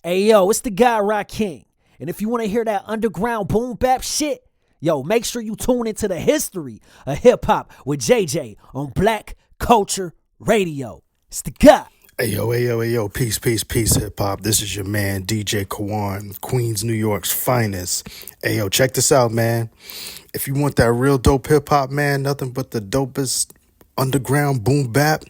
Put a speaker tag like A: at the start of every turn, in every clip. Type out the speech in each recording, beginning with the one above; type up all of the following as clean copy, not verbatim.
A: Hey yo, it's the guy Rock King. And if you want to hear that underground boom bap shit, yo, make sure you tune into the history of hip hop with JJ on Black Culture Radio. It's the guy.
B: Hey yo, peace, hip hop. This is your man, DJ Kawon, Queens, New York's finest. Hey yo, check this out, man. If you want that real dope hip hop, man, nothing but the dopest underground boom bap,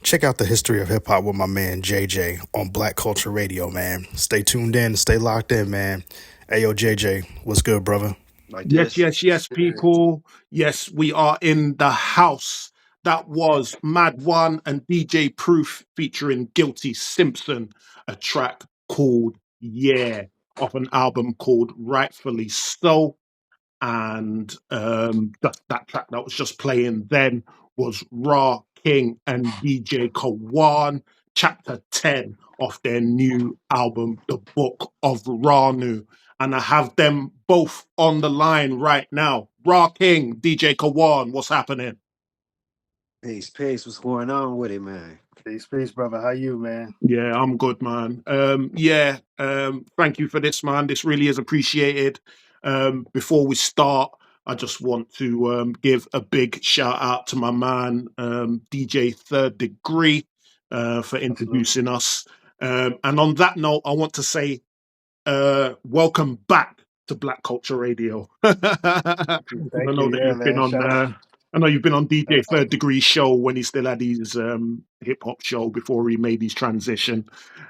B: check out the history of hip hop with my man, JJ, on Black Culture Radio, man. Stay tuned in, stay locked in, man. Hey yo, JJ, what's good, brother?
C: Like
D: Yes,
C: this.
D: yes, yes, people. Yes, we are in the house. That was Mad One and DJ Proof featuring Guilty Simpson, a track called Yeah, off an album called Rightfully So. And that track that was just playing then was Ra King and DJ Kawon, chapter 10 of their new album, The Book of Ranu. And I have them both on the line right now. Ra King, DJ Kawon, what's happening?
C: Peace. What's going on with it, man?
B: Peace, brother. How you, man?
D: Yeah, I'm good, man. Thank you for this, man. This really is appreciated. Before we start, I just want to give a big shout out to my man, DJ Third Degree, for introducing us. And on that note, I want to say welcome back to Black Culture Radio. I
B: Thank
D: know
B: you,
D: that
B: yeah,
D: you've been
B: man.
D: on.
B: Shout out.
D: I know you've been on DJ Third Degree show when he still had his hip hop show before he made his transition.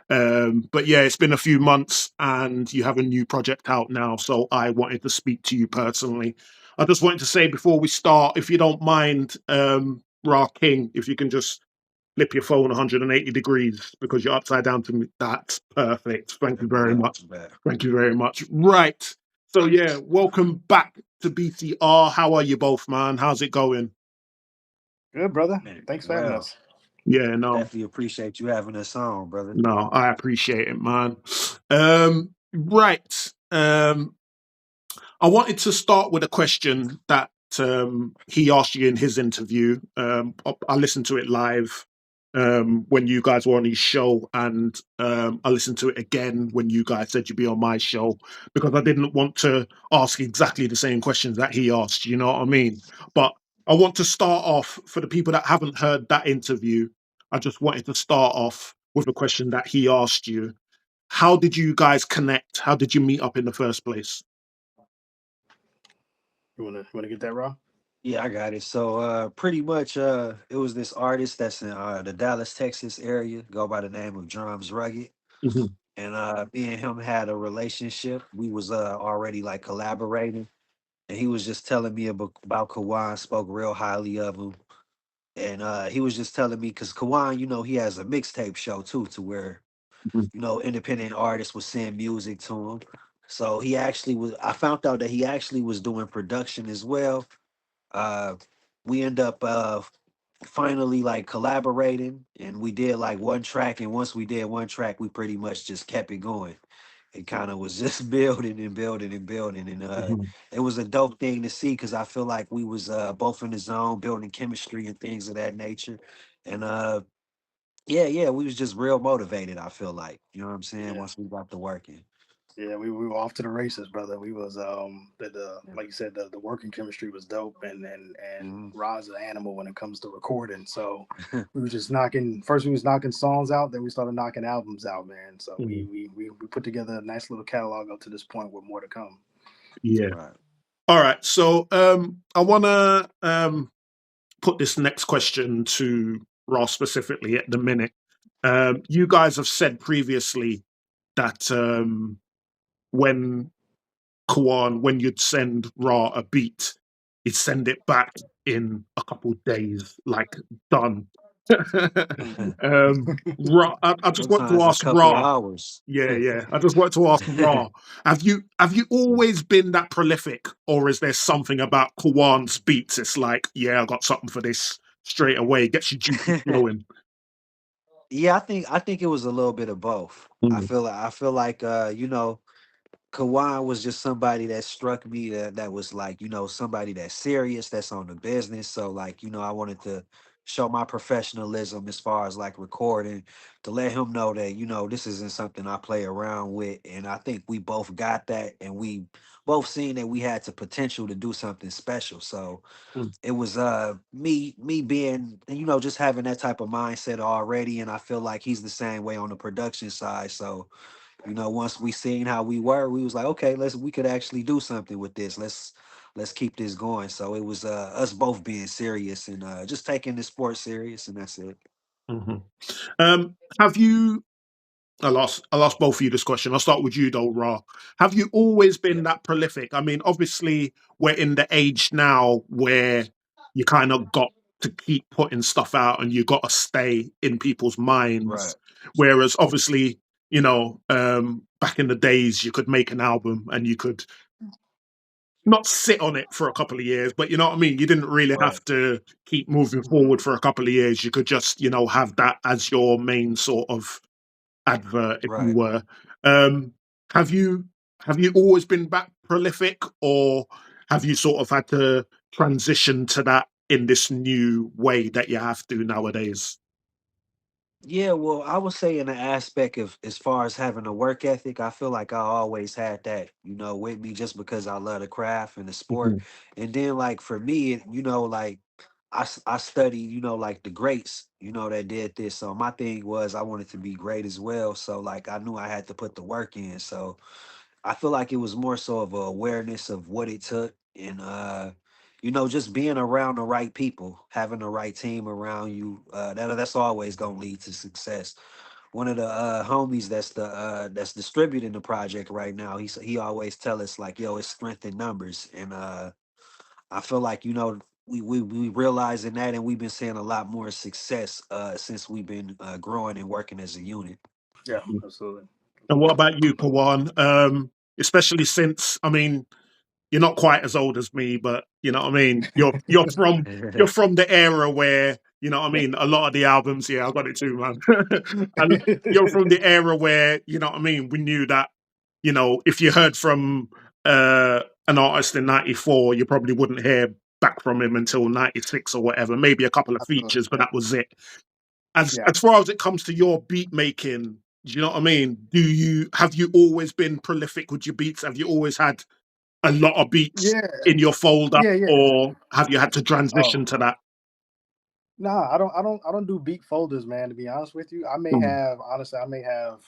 D: But yeah, it's been a few months, and you have a new project out now. So I wanted to speak to you personally. I just wanted to say before we start, if you don't mind, Ra King, if you can just flip your phone 180 degrees because you're upside down to me. That's perfect. Thank you very much. Thank you very much. Right. So yeah, welcome back to BCR. How are you both, man? How's it going?
B: Good, brother.
C: Man,
B: Thanks for having
C: well,
B: us.
D: Yeah, no,
C: definitely appreciate you having us on, brother.
D: no, I appreciate it, man. Right. I wanted to start with a question that he asked you in his interview. I listened to it live when you guys were on his show, and I listened to it again when you guys said you'd be on my show because I didn't want to ask exactly the same questions that he asked. You know what I mean? But I want to start off for the people that haven't heard that interview. I just wanted to start off with a question that he asked you. How did you guys connect? How did you meet up in the first place?
B: You wanna get that raw?
C: Yeah, I got it. So pretty much it was this artist that's in the Dallas, Texas area, go by the name of Drums Rugged.
D: Mhm.
C: And me and him had a relationship. We was already like collaborating. And he was just telling me about Kawan, spoke real highly of him. And he was just telling me because Kawan, he has a mixtape show too, to where
D: Mhm.
C: independent artists would send music to him. So he actually was. I found out that he actually was doing production as well. Uh, we end up finally like collaborating, and we did like one track. And once we did one track, we pretty much just kept it going. It kind of was just building, and
D: Mhm.
C: it was a dope thing to see because I feel like we was both in the zone, building chemistry and things of that nature. And yeah, we was just real motivated. I feel like what I'm saying.
B: Yeah,
C: Once we got to working,
B: yeah. We were off to the races, brother. We was
C: yeah.
B: like you said, the working chemistry was dope, and
C: Mhm.
B: Rod's an animal when it comes to recording. So we was just knocking. First, we was knocking songs out, then we started knocking albums out, man. So
D: Mhm.
B: we put together a nice little catalog up to this point with more to come.
D: Yeah.
C: Right.
D: All right. So I want to put this next question to Ross specifically at the minute. You guys have said previously that when when you'd send Ra a beat, he'd send it back in a couple of days, like done. I just want to
C: Sometimes a
D: ask
C: couple
D: Ra.
C: hours.
D: Yeah. I just want to ask Ra. Have you always been that prolific, or is there something about Kawan's beats? It's like, yeah, I got something for this straight away. Gets your juices flowing.
C: Yeah, I think it was a little bit of both.
D: Mm,
C: I feel like Kawan was just somebody that struck me that was like, somebody that's serious, that's on the business. So like, I wanted to show my professionalism as far as like recording, to let him know that, you know, this isn't something I play around with. And I think we both got that, and we both seen that we had the potential to do something special. So
D: Mm,
C: it was me being, you know, just having that type of mindset already. And I feel like he's the same way on the production side. So, you know, once we seen how we were, we was like, okay, we could actually do something with this. Let's keep this going. So it was us both being serious and just taking the sport serious, and that's it.
D: mhm. Have you? I'll ask both of you this question. I'll start with you though, Ra. Have you always
C: Yeah.
D: been that prolific? I mean, obviously, we're in the age now where you kind of got to keep putting stuff out and you got to stay in people's
C: Right.
D: minds. Whereas, obviously, back in the days, you could make an album and you could not sit on it for a couple of years, but you know what I mean? You didn't really
C: Right.
D: have to keep moving
B: Mhm.
D: forward for a couple of years. You could just, have that as your main sort of advert, if you
C: Right.
D: were. Um, have you have you always been that prolific, or have you sort of had to transition to that in this new way that you have to nowadays?
C: Yeah, well, I would say in the aspect of as far as having a work ethic, I feel like I always had that, you know, with me just because I love the craft and the sport.
D: Mhm,
C: And then like for me, you know, like I studied, you know, like the greats, you know, that did this. So my thing was I wanted to be great as well. So like I knew I had to put the work in. So I feel like it was more so of a awareness of what it took, and you know, just being around the right people, having the right team around you, that's always gonna lead to success. One of the homies that's distributing the project right now, he always tell us like, yo, it's strength in numbers. And I feel like, you know, we realizing that, and we've been seeing a lot more success since we've been growing and working as a unit.
B: Yeah,
D: mhm.
B: absolutely.
D: And what about you, Kawan? Especially since, I mean, you're not quite as old as me, but you know what I mean. You're from the era where you know what I mean. A lot of the albums, yeah, I got it too, man. And you're from the era where you know what I mean. We knew that if you heard from an artist in '94, you probably wouldn't hear back from him until '96 or whatever. Maybe a couple of
B: Absolutely.
D: features, but
B: Yeah.
D: that was it. As
B: Yeah.
D: as far as it comes to your beat making, do you know what I mean? Have you always been prolific with your beats? Have you always had a lot of beats
B: Yeah.
D: in your folder,
B: Yeah. Yeah.
D: or have you had to
B: Oh.
D: transition to that?
B: Nah, I don't do beat folders, man, to be honest with you.
D: Mm,
B: I may have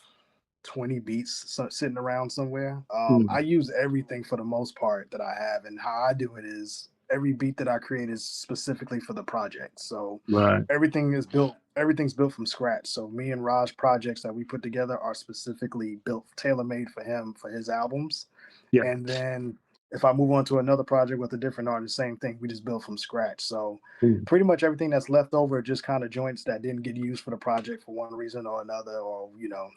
B: 20 beats sitting around somewhere.
D: mm,
B: I use everything for the most part that I have, and how I do it is every beat that I create is specifically for the project. So
D: right.
B: everything's built from scratch. So me and Raj projects that we put together are specifically built tailor made for him for his albums.
D: Yeah.
B: And then if I move on to another project with a different artist, same thing. We just built from scratch. So
D: Mm,
B: pretty much everything that's left over just kind of joints that didn't get used for the project for one reason or another, or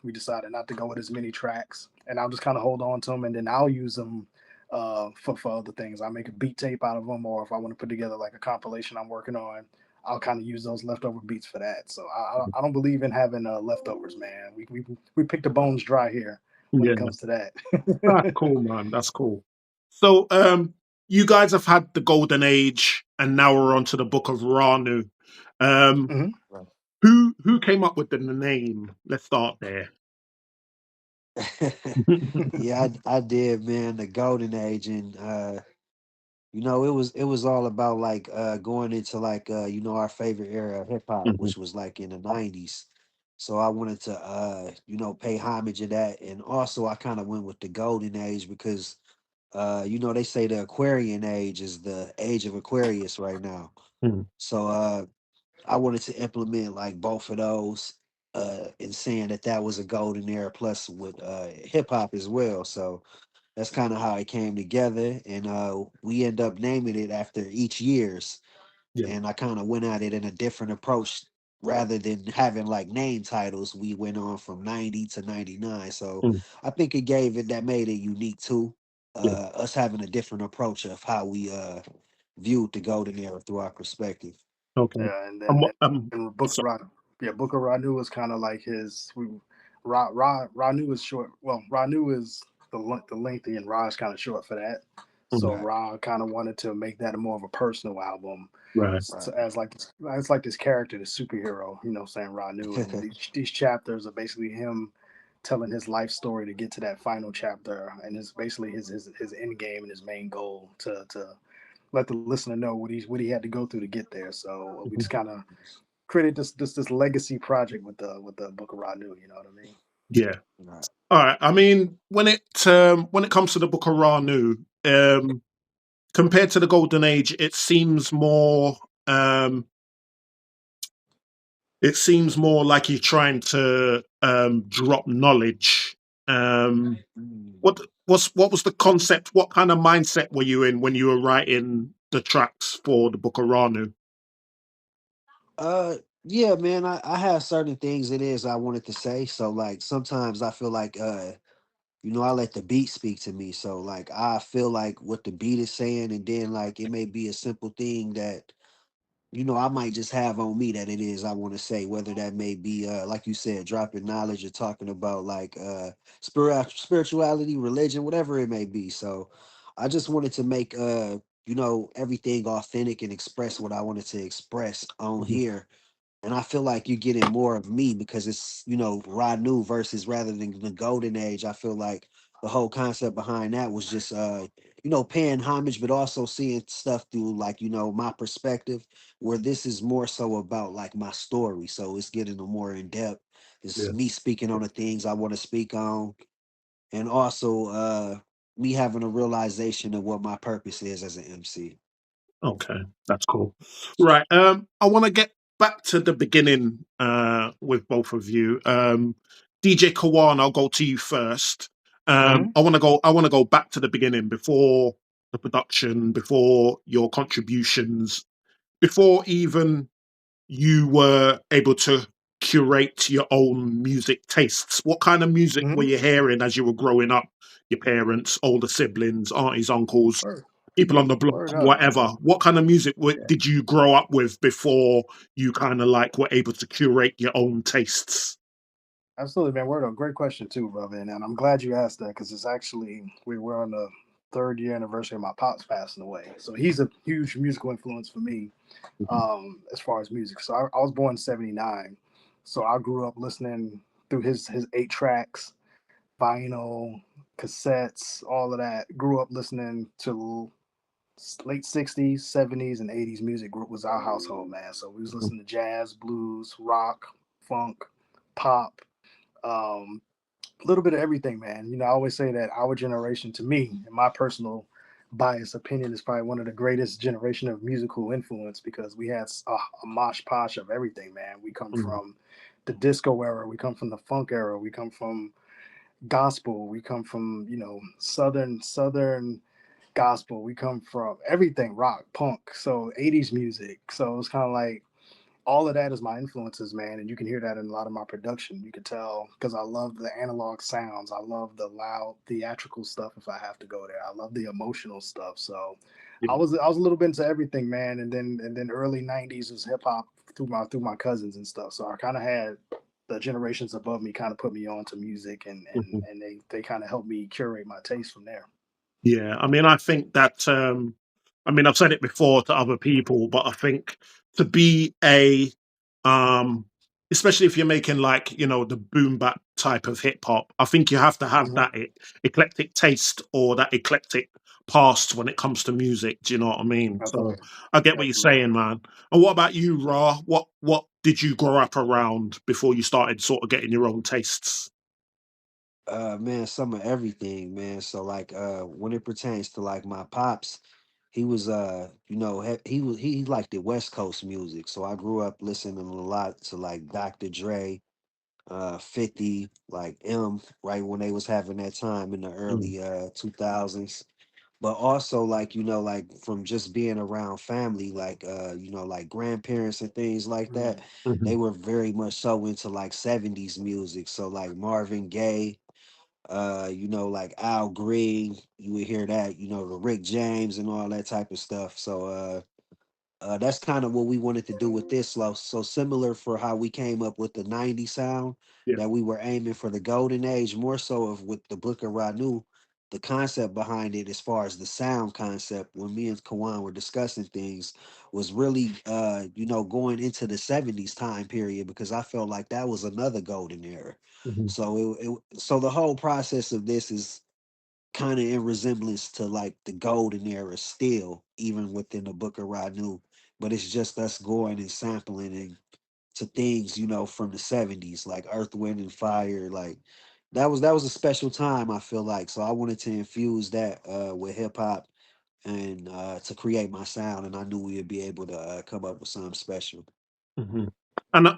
B: we decided not to go with as many tracks, and I'll just kind of hold on to them, and then I'll use them for other things. I make a beat tape out of them, or if I want to put together like a compilation I'm working on, I'll kind of use those leftover beats for that. So I don't believe in having leftovers, man. We pick the bones dry here when it
D: yeah.
B: comes to that.
D: That's cool, man. That's cool. So, you guys have had the golden age, and now we're on to the book of Ranu. Um,
B: Mhm.
C: Right.
D: who came up with the name? Let's start there.
C: Yeah, I did, man. The golden age, and you know, it was all about like going into like you know, our favorite era of hip hop,
D: Mhm,
C: which was like in the '90s. So I wanted to you know, pay homage to that, and also I kind of went with the golden age because you know, they say the Aquarian age is the age of Aquarius right now.
D: mhm,
C: So I wanted to implement like both of those and saying that that was a golden era plus with hip hop as well. So that's kind of how it came together, and we end up naming it after each year's.
D: yeah.
C: And I kind of went at it in a different approach rather than having like name titles. We went on from 90 to 99, so
D: Mm,
C: I think it gave it that made it unique too.
D: yeah.
C: Us having a different approach of how we viewed the golden era through our perspective.
D: Okay.
B: Yeah, and then
D: And
B: and Book
D: so,
B: of Ra, yeah, Book of Ranu was kind of like his. Ranu is short. Well, Ranu is the lengthy, and Ra is kind of short for that. So
C: Right,
B: Ra kind of wanted to make that a more of a personal album,
D: Right.
C: right.
B: as like it's like this character, this superhero, saying Ranu, and these chapters are basically him telling his life story to get to that final chapter, and it's basically his end game and his main goal to let the listener know what he had to go through to get there. So we just
D: Mhm.
B: kind of created this legacy project with the Book of Ranu. You know what I mean?
D: Yeah.
C: Right.
D: All right. I mean, when it comes to the Book of Ranu, compared to the Golden Age, um, it seems more like you're trying to drop knowledge. Um,
C: Mm.
D: what was the concept? What kind of mindset were you in when you were writing the tracks for the Book of Ranu?
C: Uh, yeah, man. I have certain things it is I wanted to say. So like sometimes I feel like I let the beat speak to me. So like I feel like what the beat is saying, and then like it may be a simple thing that I might just have on me that it is I want to say, whether that may be like you said, dropping knowledge or talking about like spirituality, religion, whatever it may be. So I just wanted to make everything authentic and express what I wanted to express on
D: Mhm.
C: here, and I feel like you're getting more of me because it's Ranu versus rather than the golden age. I feel like the whole concept behind that was just paying homage, but also seeing stuff through like my perspective, where this is more so about like my story. So it's getting a more in depth. It's
D: Yeah.
C: me speaking on the things I want to speak on, and also me having a realization of what my purpose is as an MC.
D: Okay, that's cool. Right. I want to get back to the beginning with both of you. DJ Kawon, I'll go to you first.
B: Mm-hmm.
D: I want to go back to the beginning before the production, before your contributions, before even you were able to curate your own music tastes. What kind of music were
B: Mm-hmm.
D: you hearing as you were growing up? Your parents, older siblings, aunties, uncles,
B: Word,
D: people on the block,
B: word up.
D: whatever. What kind of music
B: Yeah.
D: did you grow up with before you kind of like were able to curate your own tastes?
B: Absolutely, man. Word up. Great question too, brother. And I'm glad you asked that because it's actually we're on the third year anniversary of my pops passing away. So he's a huge musical influence for me,
D: Mhm.
B: as far as music. So I was born in '79, so I grew up listening through his 8 tracks, vinyl, cassettes, all of that. Grew up listening to late '60s, '70s, and '80s music. Was our household, man. So we was
D: Mhm.
B: listening to jazz, blues, rock, funk, pop. Um, a little bit of everything, man. I always say that our generation, to me, in my personal biased opinion, is probably one of the greatest generation of musical influence because we had a mosh posh of everything, man. We come
D: Mhm.
B: from the disco era, we come from the funk era, we come from gospel, we come from southern gospel, we come from everything rock, punk, so '80s music. So it's kind of like all of that is my influences, man, and you can hear that in a lot of my production. You can tell because I love the analog sounds. I love the loud theatrical stuff. If I have to go there, I love the emotional stuff. So,
D: Yeah.
B: I was a little bit into everything, man. And then early '90s was hip hop through my cousins and stuff. So I kind of had the generations above me kind of put me on to music, and and
D: Mhm.
B: and they kind of helped me curate my taste from there.
D: Yeah, I mean, I think that I mean, I've said it before to other people, but I think to be um, especially if you're making like the boom bap type of hip hop, I think you have to have
B: Hmm.
D: that eclectic taste or that eclectic past when it comes to music. Do you know what I mean? So
B: Absolutely,
D: I get what you're
B: absolutely.
D: saying, man. And what about you, Ra? What did you grow up around before you started sort of getting your own tastes?
C: Man, some of everything, man. So like when it pertains to like my pops, he was he liked the West Coast music. So I grew up listening a lot to like Dr. Dre, 50, like right when they was having that time in the
D: Mm,
C: early 2000s. But also like like from just being around family, like like grandparents and things like that,
B: Mhm.
C: they
D: mhm,
C: were very much so into like 70s music. So like Marvin Gaye, like Al Green, you would hear that, the Rick James and all that type of stuff. So that's kind of what we wanted to do with this slow. So similar for how we came up with the 90s sound
D: yeah.
C: that we were aiming for the golden age, more so of with the Book of Ranu. the concept behind it, as far as the sound concept, when me and Kawan were discussing things, was really going into the 70s time period, because I felt like that was another golden era.
D: Mhm.
C: So the whole process of this is kind of in resemblance to like the golden era still, even within the Book of Ranu. But it's just us going and sampling and to things, from the 70s, like Earth, Wind, and Fire. Like that was a special time, I feel like. So I wanted to infuse that with hip hop and to create my sound, and I knew we'd be able to come up with something special.
D: Mhm. And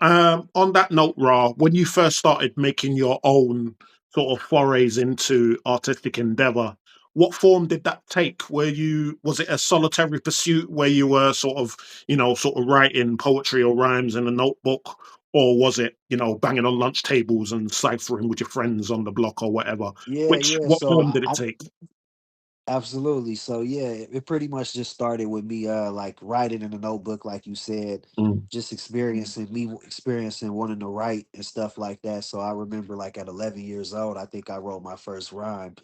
D: on that note, Ra, when you first started making your own sort of forays into artistic endeavor, what form did that take? Was it a solitary pursuit where you were sort of writing poetry or rhymes in a notebook, or was it, banging on lunch tables and ciphering with your friends on the block or whatever?
C: Yeah, yeah.
D: What
C: So
D: form did it take?
C: absolutely. So yeah, it pretty much just started with me like writing in a notebook, like you said,
D: Mm,
C: just experiencing wanting to write and stuff like that. So I remember like at 11 years old, I think I wrote my first rhyme.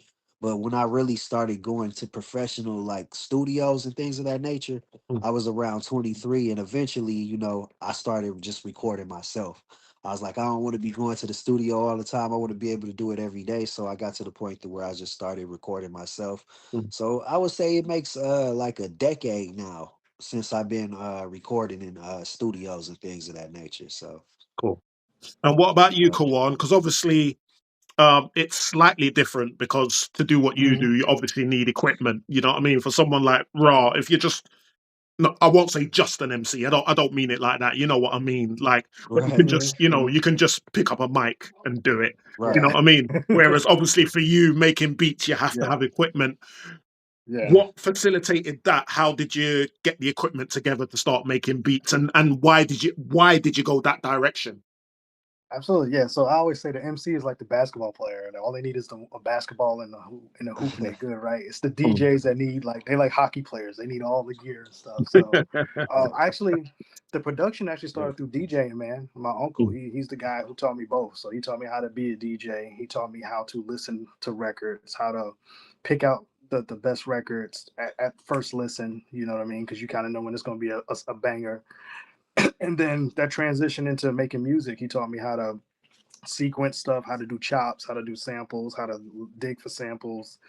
C: But when I really started going to professional like studios and things of that nature,
D: mm,
C: I was around 23, and eventually, I started just recording myself. I was like, I don't want to be going to the studio all the time. I want to be able to do it every day. So I got to the point to where I just started recording myself.
D: mm,
C: So I would say it makes like a decade now since I've been recording in studios and things of that nature. So
D: cool. And what about you,
C: uh,
D: Kawan? Because obviously it's slightly different, because to do what you
B: Mhm.
D: do, you obviously need equipment. You know what I mean? For someone like Ra, if you're just no, I won't say just an MC. I don't mean it like that. You know what I mean? Like, but you
C: right,
D: can
B: Mhm.
D: just, you can just pick up a mic and do it. You
C: right.
D: know
B: Yeah.
D: what I mean? Whereas obviously for you making beats, you have to
B: Yeah.
D: have equipment.
B: Yeah.
D: What facilitated that? How did you get the equipment together to start making beats, and why did you go that direction?
B: Absolutely, yeah. So I always say the MC is like the basketball player, and all they need is a basketball and a hoop, and they good, right? It's the
D: Mm.
B: DJs that need they like hockey players. They need all the gear and stuff. So, actually, the production actually started through DJing. Man, my uncle,
D: Mm,
B: he's the guy who taught me both. So he taught me how to be a DJ. He taught me how to listen to records, how to pick out the best records at first listen. You know what I mean? Because you kind of know when it's going to be a banger. And then that transition into making music. He taught me how to sequence stuff, how to do chops, how to do samples, how to dig for samples,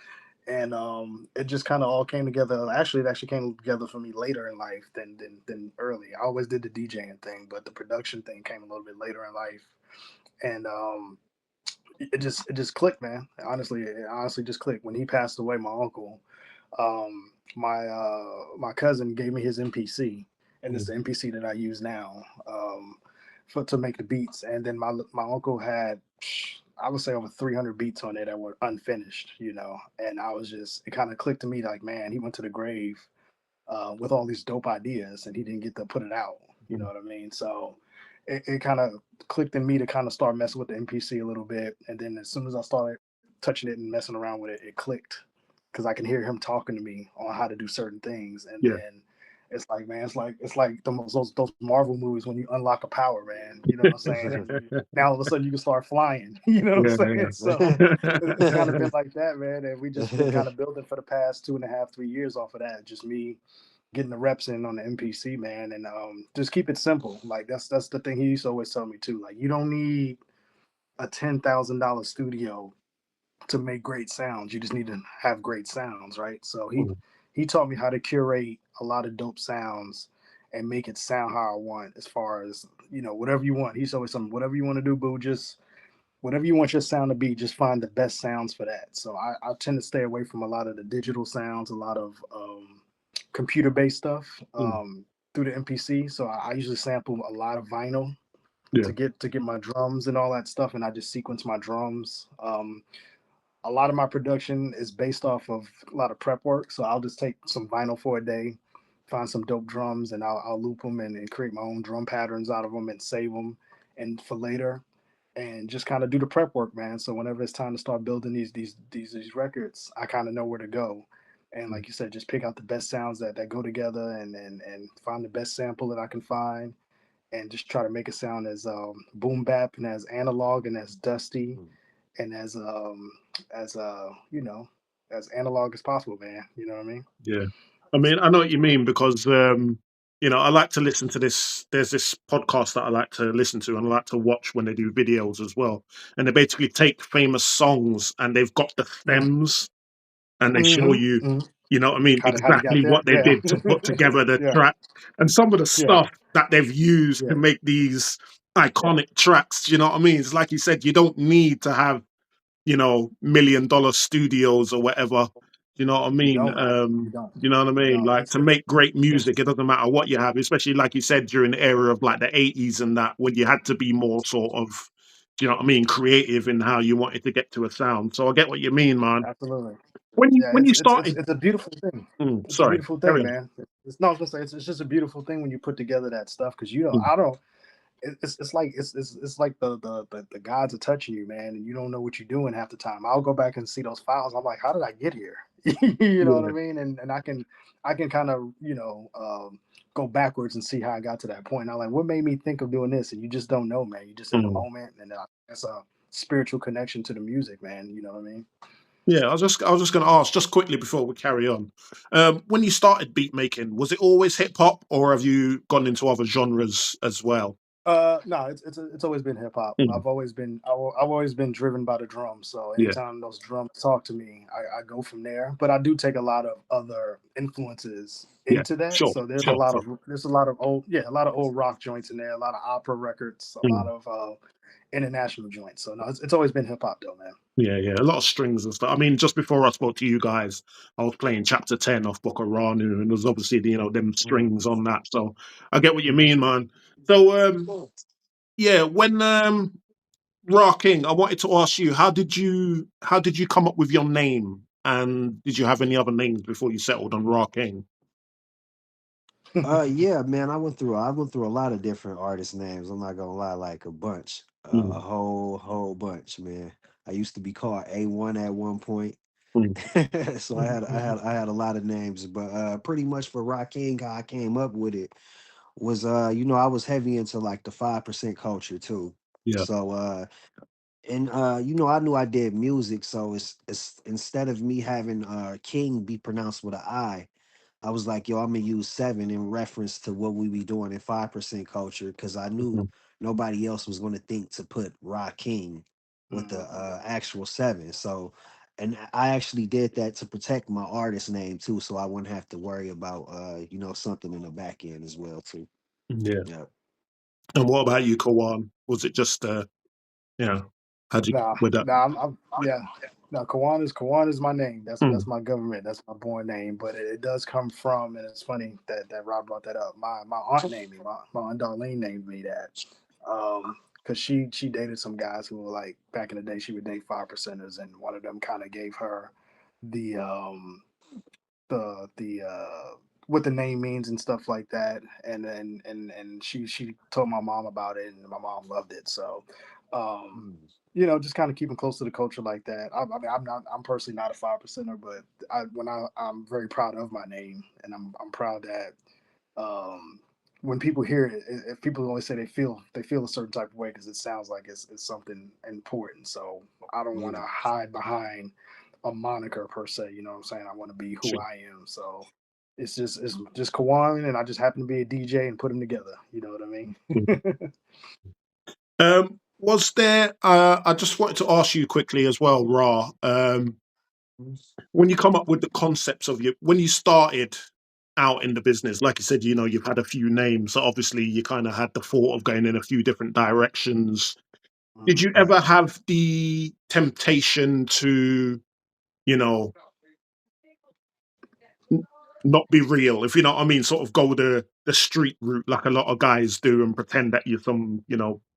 B: and it just kind of all came together. Actually, it actually came together for me later in life than early. I always did the DJing thing, but the production thing came a little bit later in life, and it just clicked, man. Honestly, it honestly just clicked when he passed away. My uncle, my cousin gave me his MPC, and it's
D: mm,
B: the MPC that I use now for to make the beats. And then my uncle had, I would say, over 300 beats on it that were unfinished, And I was just, it kind of clicked to me like, man, he went to the grave with all these dope ideas, and he didn't get to put it out. You know
D: mm.
B: what I mean? So it kind of clicked in me to kind of start messing with the MPC a little bit, and then as soon as I started touching it and messing around with it, it clicked because I can hear him talking to me on how to do certain things, and
D: Yeah.
B: then it's like, man, it's like those Marvel movies when you unlock a power, man. You know what I'm saying? And now all of a sudden you can start flying. You know what I'm
D: Yeah,
B: saying? So it's kind of
D: yeah.
B: been like that, man. And we just been kind of building for the past 2.5, 3 years off of that. Just me getting the reps in on the MPC, man, and just keep it simple. Like that's the thing he used to always tell me too. Like you don't need a $10,000 studio to make great sounds. You just need to have great sounds, right? So he
D: Mm,
B: he taught me how to curate a lot of dope sounds and make it sound how I want. As far as whatever you want. He's always something. Whatever you want to do, boo. Just whatever you want your sound to be. Just find the best sounds for that. So I tend to stay away from a lot of the digital sounds, a lot of computer based stuff
D: mm.
B: through the MPC. So I usually sample a lot of vinyl
D: Yeah.
B: to get my drums and all that stuff, and I just sequence my drums. A lot of my production is based off of a lot of prep work. So I'll just take some vinyl for a day, find some dope drums, and I'll loop them and create my own drum patterns out of them and save them and for later, and just kind of do the prep work, man. So whenever it's time to start building these records, I kind of know where to go. And
D: Mm,
B: like you said, just pick out the best sounds that go together, and find the best sample that I can find, and just try to make it sound as boom bap and as analog and as dusty and as you know as analog as possible, man. You know what I mean?
D: Yeah. I mean, I know what you mean because I like to listen to this. There's this podcast that I like to listen to and I like to watch when they do videos as well. And they basically take famous songs and they've got the stems and they show
B: Mm-hmm.
D: you,
B: Mm-hmm.
D: you know what I mean,
B: How they got
D: exactly
B: there?
D: what they
B: Yeah.
D: did to put together the
B: Yeah.
D: track and some of the
B: Yeah.
D: stuff that they've used to
B: Yeah.
D: make these iconic tracks. You know what I mean? It's like you said, you don't need to have $1 million studios or whatever. You know what I
B: You
D: mean?
B: don't, man. You don't.
D: You know what I
B: You
D: mean?
B: don't.
D: Like to make great music, it doesn't matter what you have, especially like you said during the era of like the 80s and that, when you had to be more sort of, you know what I mean, creative in how you wanted to get to a sound. So I get what you mean, man.
B: Absolutely.
D: When you
B: Yeah,
D: when you started,
B: it's a beautiful thing. It's a
D: sorry,
B: beautiful
D: carry
B: thing,
D: on.
B: man. It's no, I was gonna say it's just a beautiful thing when you put together that stuff because
D: Mm,
B: I don't. It's like it's like the gods are touching you, man, and you don't know what you're doing half the time. I'll go back and see those files. I'm like, how did I get here? You know what I
D: yeah,
B: mean? And I can kind of go backwards and see how I got to that point. And I'm like, what made me think of doing this? And you just don't know, man. You just in the
D: mm.
B: moment, and that's a spiritual connection to the music, man. You know what I mean?
D: Yeah. I was just going to ask just quickly before we carry on. When you started beat making, was it always hip hop, or have you gone into other genres as well?
B: No, it's always been hip hop.
D: Mm,
B: I've always been driven by the drums. So
D: yeah,
B: anytime those drums talk to me, I go from there. But I do take a lot of other influences
D: yeah,
B: into that.
D: sure,
B: So
D: sure, sure.
B: there's a lot of old rock joints in there, a lot of opera records, a lot
D: Mm.
B: of international joints. So no, it's always been hip hop though, man.
D: Yeah, yeah, a lot of strings and stuff. I mean, just before I spoke to you guys, I was playing chapter 10 of Book of Ranu, and there's obviously, them strings on that. So I get what you mean, man. So, yeah, when Ra King, I wanted to ask you, how did you come up with your name, and did you have any other names before you settled on Ra King?
C: Yeah, man, I went through a lot of different artist names. I'm not gonna lie, like a bunch, a
D: Mm,
C: whole bunch, man. I used to be called A1 at one point,
D: mm,
C: so I had a lot of names, but pretty much for Rock King, how I came up with it was I was heavy into like the 5% culture too.
D: yeah.
C: So and I knew I did music, so it's instead of me having King be pronounced with an I was like, yo, I'm gonna use seven in reference to what we be doing in 5% culture, because I knew
D: Mhm.
C: nobody else was gonna think to put Rock King with the
B: Mhm.
C: actual seven. So, and I actually did that to protect my artist name too, so I wouldn't have to worry about something in the back end as well too.
D: Yeah.
C: Yeah.
D: And what about you, Kawan? Was it just, you know, how'd you,
B: Nah,
D: with that?
B: nah, yeah. No, Kawan is my name. That's
D: Mm,
B: my government. That's my born name. But it does come from, and it's funny that Rob brought that up. My aunt named me. My aunt Darlene named me that. Because she dated some guys who were like back in the day. She would date 5%ers, and one of them kind of gave her the what the name means and stuff like that. And then and she told my mom about it, and my mom loved it. So. Um,
C: Mm.
B: just kind of keeping close to the culture like that. I mean, I'm personally not a 5%er, but I'm very proud of my name, and I'm proud that um, when people hear it, if people always say they feel a certain type of way because it sounds like it's something important. So I don't want
C: Yeah.
B: to hide behind a moniker per se. You know what I'm saying? I want to be who
D: sure.
B: I am. So it's just Kawan, and I just happen to be a DJ and put them together. You know what I mean?
D: Mm. Was there, I just wanted to ask you quickly as well, Ra, when you come up with the concepts of when you started out in the business, like you said, you've had a few names. So obviously you kind of had the thought of going in a few different directions. Did you
B: Right.
D: ever have the temptation to, you know, n- not be real, if you know what I mean, sort of go the street route like a lot of guys do and pretend that you're some,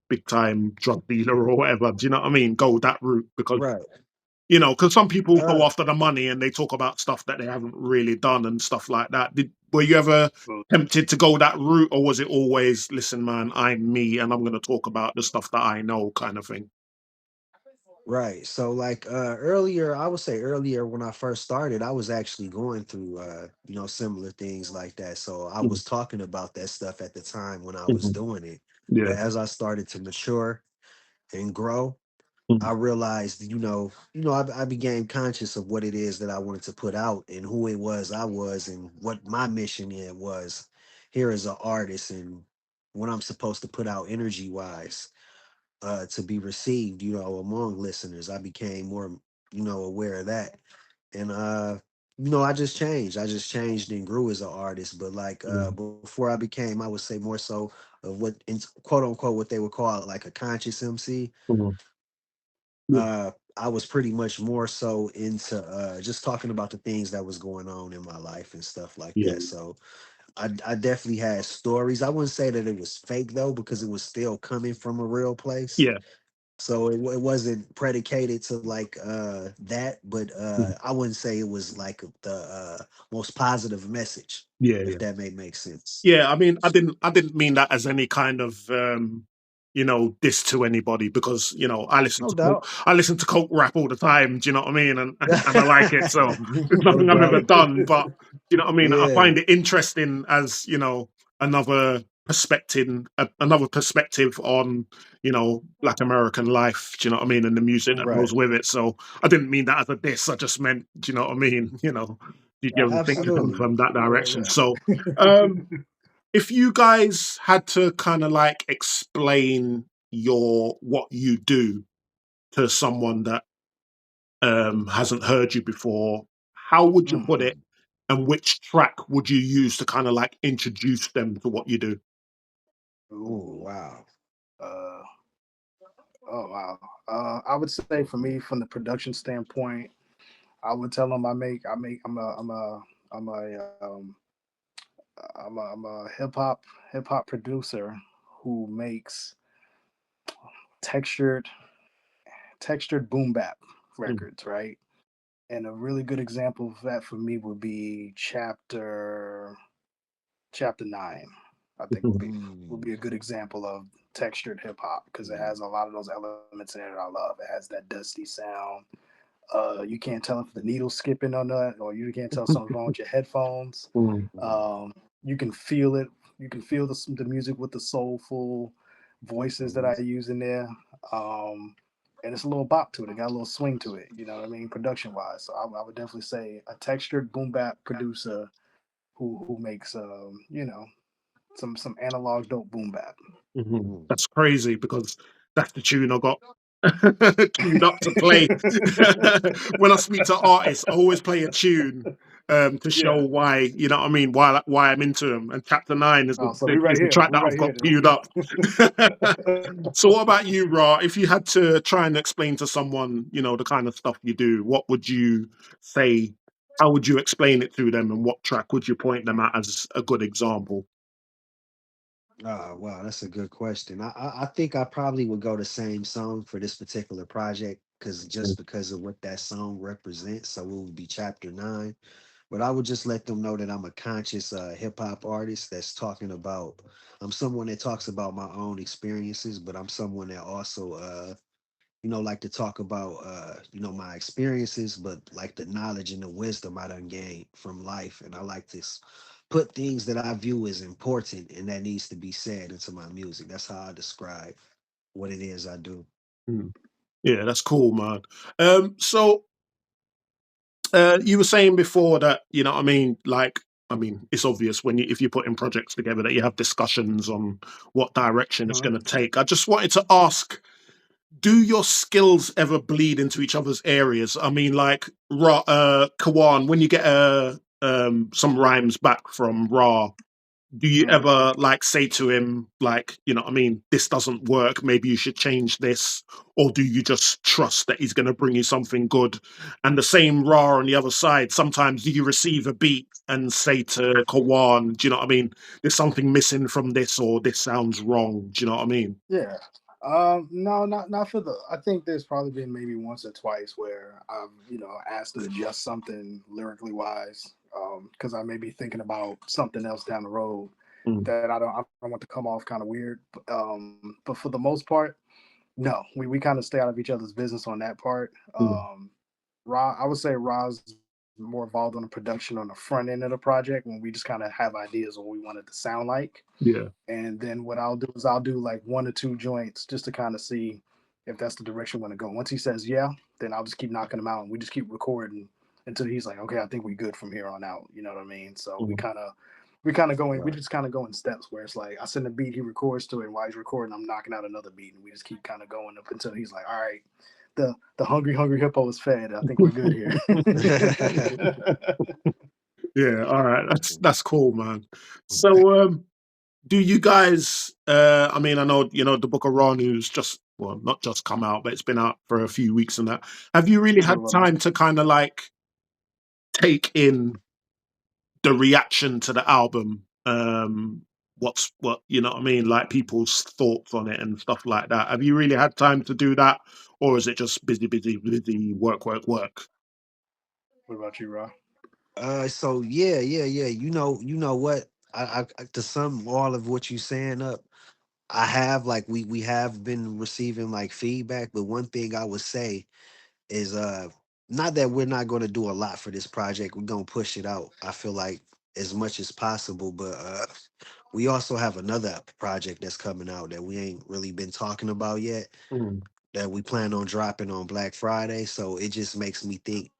D: big time drug dealer or whatever. Do you know what I mean? Go that route because
C: Right.
D: because some people go
C: Uh,
D: after the money and they talk about stuff that they haven't really done and stuff like that. Were you ever tempted to go that route, or was it always, listen, man, I'm me and I'm going to talk about the stuff that I know, kind of thing?
C: Right. So like earlier, I would say earlier when I first started, I was actually going through similar things like that. So I
D: Mm,
C: was talking about that stuff at the time when I was
D: mhm.
C: doing it.
D: Yeah.
C: But as I started to mature and grow, I realized, I became conscious of what it is that I wanted to put out and who it was I was and what my mission it was here as an artist and what I'm supposed to put out energy wise to be received, among listeners. I became more, aware of that. And I just changed. I just changed and grew as an artist. But like
D: Mm.
C: before I became, I would say more so of what in quote unquote what they would call like a conscious MC.
D: Mm. Yeah,
C: I was pretty much more so into just talking about the things that was going on in my life and stuff like
D: yeah,
C: that. So I definitely had stories. I wouldn't say that it was fake though, because it was still coming from a real place.
D: yeah,
C: So it wasn't predicated to like that, but
D: mm.
C: I wouldn't say it was like the most positive message,
D: Yeah,
C: if
D: yeah.
C: that may make sense.
D: Yeah, I mean, I didn't mean that as any kind of diss to anybody because
C: No doubt.
D: I listen to cult rap all the time. Do you know what I mean? And I like it. So it's
B: No
D: nothing I've ever
B: doubt.
D: done, but you know what I mean. I
C: Yeah,
D: find it interesting as another another perspective on Black American life. Do you know what I mean? And the music that
C: right.
D: goes with it. So I didn't mean that as a diss. I just meant, do you know what I mean? You ever think
C: Absolutely.
D: from that direction.
B: Yeah,
D: So.
B: yeah.
D: Um, if you guys had to kind of like explain what you do to someone that hasn't heard you before, how would you put it,
B: Mhm.
D: and which track would you use to kind of like introduce them to what you do?
C: Oh
B: Ooh.
C: wow.
B: Uh, oh wow. I would say for me, from the production standpoint, I would tell them I'm a hip hop producer who makes textured textured boom bap
D: Mm,
B: records, right? And a really good example of that for me would be chapter 9. I think would
D: mhm,
B: be would
C: Mm.
B: be a good example of textured hip hop because it has a lot of those elements in it that I love. It has that dusty sound. You can't tell if the needle's skipping or not, or you can't tell something's wrong with your headphones.
D: mm,
B: Um, you can feel it. You can feel the music with the soulful voices that I
C: Mhm.
B: use in there. Um, and it's a little bop to it. It got a little swing to it. You know what I mean, production wise. So I would definitely say a textured boom bap producer who makes some analog dope boom bap.
D: mhm.
C: Mm.
D: That's crazy because that's the tune I got queued up to play. When I speak to artists, I always play a tune to show
B: Yeah.
D: why, you know what I mean, why I'm into them. And Chapter 9 is
B: Oh, so we right
D: is the
B: here.
D: track
B: We
D: that
B: right
D: I've
B: here
D: got queued up.
B: then.
D: So what about you, Ra? If you had to try and explain to someone, the kind of stuff you do, what would you say? How would you explain it to them, and what track would you point them at as a good example?
C: Wow, that's a good question. I think I probably would go the same song for this particular project because
D: Mm,
C: just because of what that song represents. So it would be chapter 9. But I would just let them know that I'm a conscious hip hop artist that's talking about. I'm someone that talks about my own experiences, but I'm someone that also like to talk about my experiences, but like the knowledge and the wisdom I done gained from life. And I like to put things that I view as important and that needs to be said into my music. That's how I describe what it is I do.
D: mm. Yeah, that's cool, man. So you were saying before that, what I mean, like, I mean, it's obvious when if you're putting projects together that you have discussions on what direction it's going to take. I just wanted to ask, do your skills ever bleed into each other's areas? I mean, like Kawan, when you get some rhymes back from Ra, do you
B: Mhm.
D: ever like say to him, like, what I mean, this doesn't work, maybe you should change this? Or do you just trust that he's going to bring you something good? And the same Ra on the other side, sometimes do you receive a beat and say to Kawan, do you know what I mean, there's something missing from this, or this sounds wrong? Do you know what I mean?
B: Yeah. No, not for the. I think there's probably been maybe once or twice where I've asked to adjust something lyrically wise, because I may be thinking about something else down the road
D: Mm,
B: that I don't want to come off kind of weird. But for the most part, no, we kind of stay out of each other's business on that part.
D: mm,
B: I would say Ra's more involved on the production on the front end of the project when we just kind of have ideas of what we want it to sound like.
D: yeah.
B: And then what I'll do is I'll do like one or two joints just to kind of see, if that's the direction we want to go. Once he says yeah, then I'll just keep knocking him out, and we just keep recording until he's like, okay, I think we're good from here on out. You know what I mean? So
D: Mm.
B: we kind of going, we
C: Right.
B: just kind of go in steps where it's like I send a beat, he records to it, and while he's recording, I'm knocking out another beat, and we just keep kind of going up until he's like, all right, the hungry hippo is fed. I think we're good here.
D: Yeah, all right, that's cool, man. So, do you guys? I mean, I know the Book of Ranu's just well, not just come out, but it's been out for a few weeks and that. Have you really
B: True,
D: had
B: brother.
D: time to kind of like take in the reaction to the album? What you know what I mean? Like people's thoughts on it and stuff like that. Have you really had time to do that, or is it just busy, work?
B: What about you, Rob?
C: So yeah. You know what? To sum all of what you saying up, I have like we have been receiving like feedback, but one thing I would say is not that we're not going to do a lot for this project. We're going to push it out. I feel like as much as possible, but we also have another project that's coming out that we ain't really been talking about yet,
D: Mm,
C: that we plan on dropping on Black Friday. So it just makes me think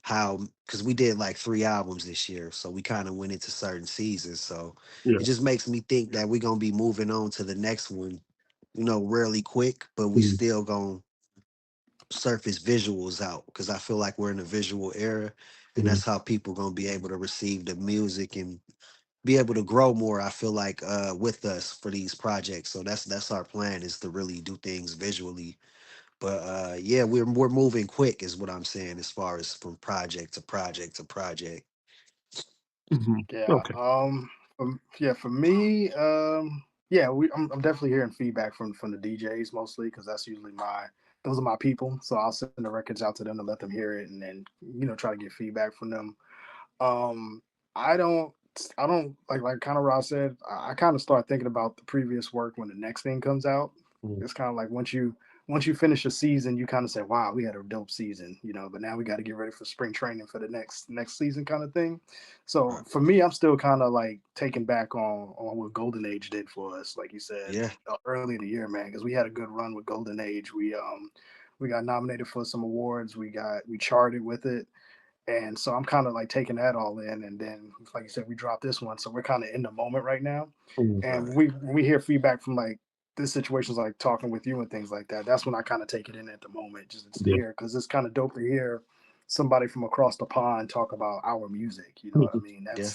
C: how, because we did like 3 albums this year, so we kind of went into certain seasons. So
D: yeah.
C: it just makes me think that we're gonna be moving on to the next one, really quick, but we
D: Mm,
C: still gonna surface visuals out because I feel like we're in a visual era, and
D: mm,
C: that's how people gonna be able to receive the music and be able to grow more. I feel like with us for these projects. So that's our plan, is to really do things visually. But yeah, we're moving quick is what I'm saying, as far as from project to project to project.
D: mhm.
B: Yeah.
D: Okay.
B: Yeah. For me, yeah, I'm definitely hearing feedback from the DJs mostly because that's usually those are my people. So I'll send the records out to them to let them hear it, and then try to get feedback from them. Um, I don't. I don't like kind of Ross said. I kind of start thinking about the previous work when the next thing comes out.
D: Mm,
B: It's kind of like once you finish a season, you kind of say, "Wow, we had a dope season," But now we got to get ready for spring training for the next season, kind of thing. So
C: Right.
B: for me, I'm still kind of like taken back on what Golden Age did for us, like you said
C: Yeah.
B: early in the year, man, because we had a good run with Golden Age. We got nominated for some awards. We charted with it, and so I'm kind of like taking that all in. And then, like you said, we dropped this one. So we're kind of in the moment right now.
D: mm,
B: And
C: Right.
B: when we hear feedback from like this situations like talking with you and things like that, that's when I kind of take it in at the moment, just to
D: yeah.
B: hear, because it's kind of dope to hear somebody from across the pond talk about our music. You know what I
D: Mhm.
B: mean?
C: Yeah.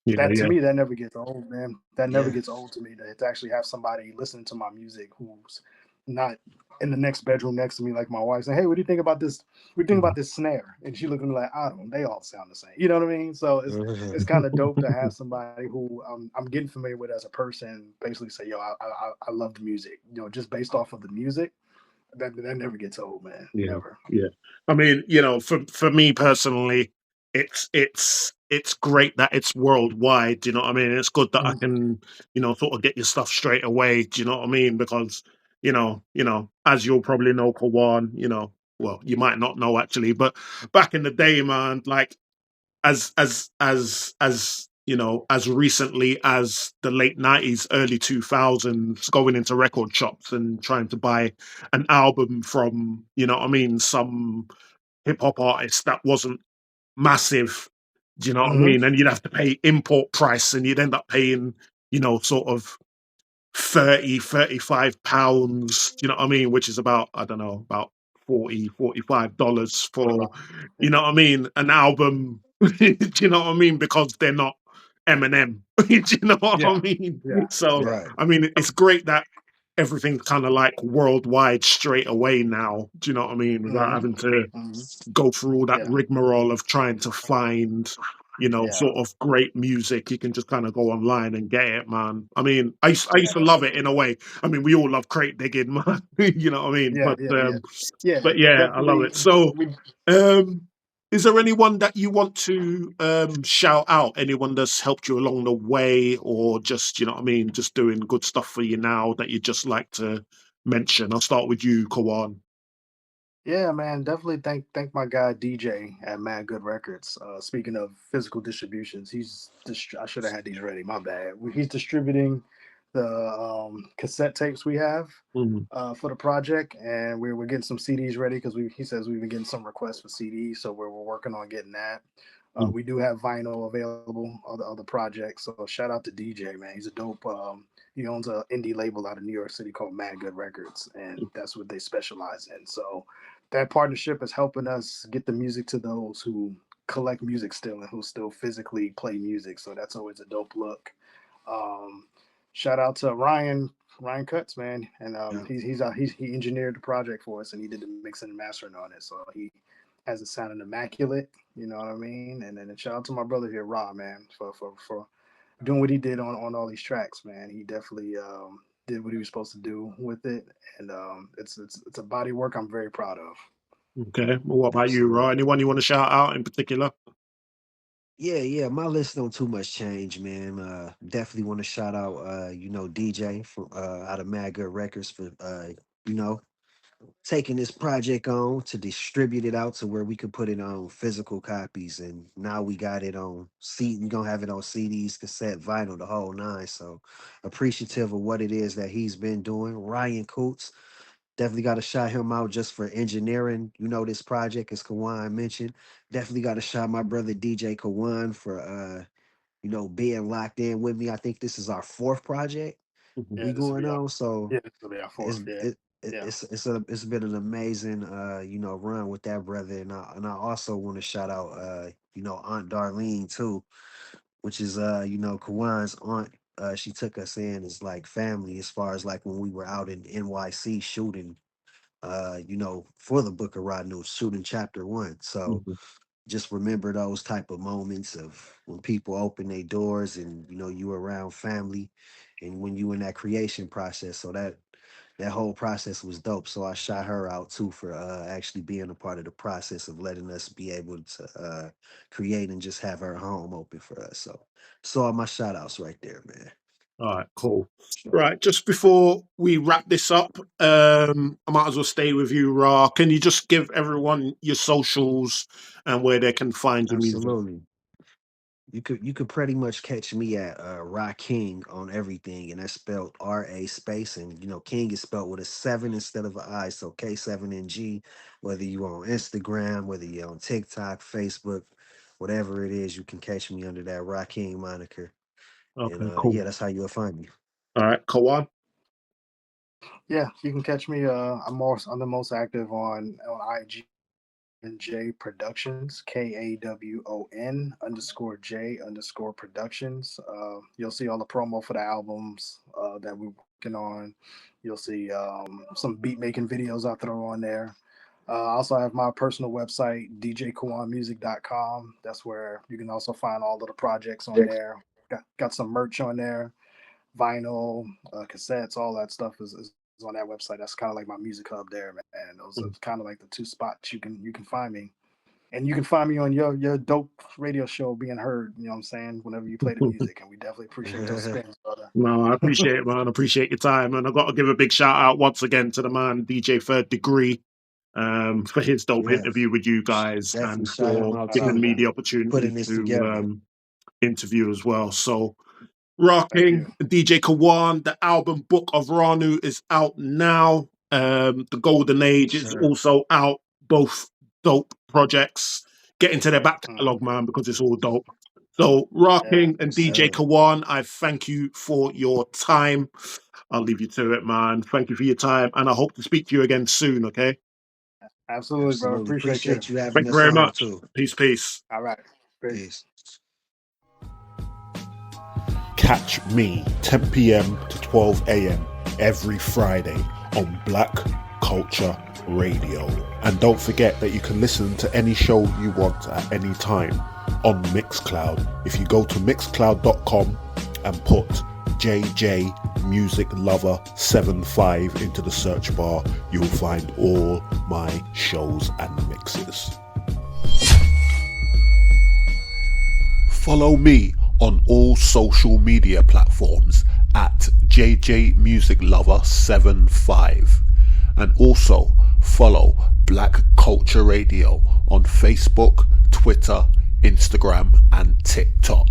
D: Yeah,
B: That to
D: yeah.
B: me, that never gets old, man. That never
C: Yeah.
B: gets old to me, to actually have somebody listening to my music who's not in the next bedroom next to me, like my wife saying, "Hey, what do you think about this? What do you think
D: Mhm.
B: about this snare?" And she looking at me like, "I don't. They all sound the same." You know what I mean? So it's
C: Mhm.
B: kind of dope to have somebody who I'm getting familiar with as a person, basically say, "Yo, I love the music." Just based off of the music. That never gets old, man.
D: Yeah,
B: Never.
D: yeah. I mean, for me personally, it's great that it's worldwide. Do you know what I mean? It's good that I
B: Mhm.
D: can, sort of get your stuff straight away. Do you know what I mean? Because as you'll probably know, Kawan, well, you might not know actually, but back in the day, man, like as recently as the late 90s, early 2000s, going into record shops and trying to buy an album from, some hip hop artist that wasn't massive. Do you know what I
B: Mhm.
D: mean? And you'd have to pay import price, and you'd end up paying, sort of 30, 35 pounds, you know what I mean? Which is about, I don't know, about 40, $45
B: What
D: for,
B: about?
D: you know what I mean, an album. Do you know what I mean? Because they're not Eminem. Do you know what I
B: Yeah.
D: mean?
B: Yeah.
D: So,
B: Yeah.
C: Right.
D: I mean, it's great that everything's kind of like worldwide straight away now. Do you know what I mean? Without
B: Mhm.
D: having to
B: Mhm.
D: go through all that
B: Yeah.
D: rigmarole of trying to find,
B: Yeah.
D: sort of great music. You can just kind of go online and get it, man. I mean, I used to
B: Yeah.
D: love it in a way. I mean, we all love crate digging, man. You know what I mean?
B: Yeah. Yeah. Yeah. Yeah.
D: But yeah, I love
B: Definitely.
D: it. So,
B: We
D: um, is there anyone that you want to shout out? Anyone that's helped you along the way, or just you know what I mean, just doing good stuff for you now that you just like to mention? I'll start with you, Kawan.
B: Yeah, man, definitely thank my guy DJ at Mad Good Records. Speaking of physical distributions, I should have had these ready. My bad. He's distributing the cassette tapes we have
D: Mhm.
B: for the project, and we're getting some CDs ready because he says we've been getting some requests for CDs, so we're working on getting that.
D: Mhm.
B: We do have vinyl available of the project, so shout out to DJ, man. He's a dope. He owns an indie label out of New York City called Mad Good Records, and that's what they specialize in. So that partnership is helping us get the music to those who collect music still and who still physically play music. So that's always a dope look. Um, Shout out to Ryan Cutts, man, and
C: Yeah.
B: he engineered the project for us, and he did the mixing and mastering on it. So he has it sounding immaculate. You know what I mean? And then shout out to my brother here, Ra, man, for doing what he did on all these tracks, man. He definitely did what he was supposed to do with it, and it's a body work I'm very proud of.
D: Okay. Well, what about you, Ra?
C: Absolutely.
D: Anyone you want to shout out in particular?
C: Yeah. My list don't too much change, man. Definitely want to shout out, DJ from out of Mad Good Records for you know, taking this project on to distribute it out to where we could put it on physical copies, and now we got it on CD. We gonna have it on CDs, cassette, vinyl, the whole nine. So appreciative of what it is that he's been doing. Ryan Coots, definitely got to shout him out just for engineering, this project, as Kawan mentioned. Definitely got to shout my brother DJ Kawon for being locked in with me. I think this is our fourth project
D: Mhm.
B: Yeah,
C: we
B: this will
C: going
B: be our
C: on. So
B: yeah, this will be our fourth.
C: it's
B: Yeah,
C: it,
B: yeah.
C: it's been an amazing run with that brother, and I also want to shout out Aunt Darlene too, which is Kawan's aunt. She took us in as like family as far as like when we were out in NYC shooting for the book of Ranu, shooting chapter 1. So
D: Mhm.
C: just remember those type of moments of when people open their doors and you around family, and when you in that creation process. So that whole process was dope. So I shot her out too for actually being a part of the process of letting us be able to create and just have her home open for us. So all my shout outs right there, man.
D: All right, cool.
C: Sure.
D: Right, just before we wrap this up, I might as well stay with you, Ra. Can you just give everyone your socials and where they can find your music?
C: Absolutely. You could pretty much catch me at Ra King on everything, and that's spelled RA space, and King is spelled with a 7 instead of an I, so K7ng. Whether you on Instagram, whether you're on TikTok, Facebook, whatever it is, you can catch me under that Ra King moniker. And
D: Okay, cool.
C: yeah, that's how you'll find me.
D: All right, Kawan.
B: Yeah, you can catch me. I'm the most active on IG and J Productions, KAWON_J Productions. You'll see all the promo for the albums that we're working on. You'll see some beat making videos I throw on there. I also have my personal website, djkawanmusic.com. That's where you can also find all of the projects on there. Got some merch on there, vinyl, cassettes, all that stuff is on that website. That's kind of like my music hub there, man. Those are kind of like the two spots you can find me. And you can find me on your dope radio show being heard, you know what I'm saying, whenever you play the music. And we definitely appreciate those spins, brother.
D: No, I appreciate it, man. I appreciate your time. And I've got to give a big shout out once again to the man, DJ Third Degree, for his dope
C: Yeah,
D: interview with you guys
C: definitely
D: and
C: shout him
D: for
C: out
D: giving
C: too,
D: me the opportunity
C: putting this
D: to
C: together.
D: interview as well. So,
B: Thank
D: rocking
B: you.
D: DJ Kawan, the album Book of Ranu is out now. The Golden Age is
C: Sure.
D: also out. Both dope projects. Get into their back
B: Mhm.
D: catalog, man, because it's all dope. So,
B: Yeah,
D: Rocking and
C: Yes,
D: DJ
C: sir.
D: Kawan, I thank you for your time. I'll leave you to it, man. Thank you for your time, and I hope to speak to you again soon, okay?
B: absolutely, bro.
C: Absolutely.
B: Appreciate you.
C: Appreciate you having
D: Thank you
C: us
D: very
C: on
D: much.
C: too.
D: Peace, peace.
B: All right. Peace.
C: Peace.
E: Catch me 10 p.m. to 12 a.m. every Friday on Black Culture Radio. And don't forget that you can listen to any show you want at any time on Mixcloud. If you go to mixcloud.com and put JJ Music Lover 75 into the search bar, you'll find all my shows and mixes. Follow me on all social media platforms at JJ Music Lover 75, and also follow Black Culture Radio on Facebook, Twitter, Instagram and TikTok.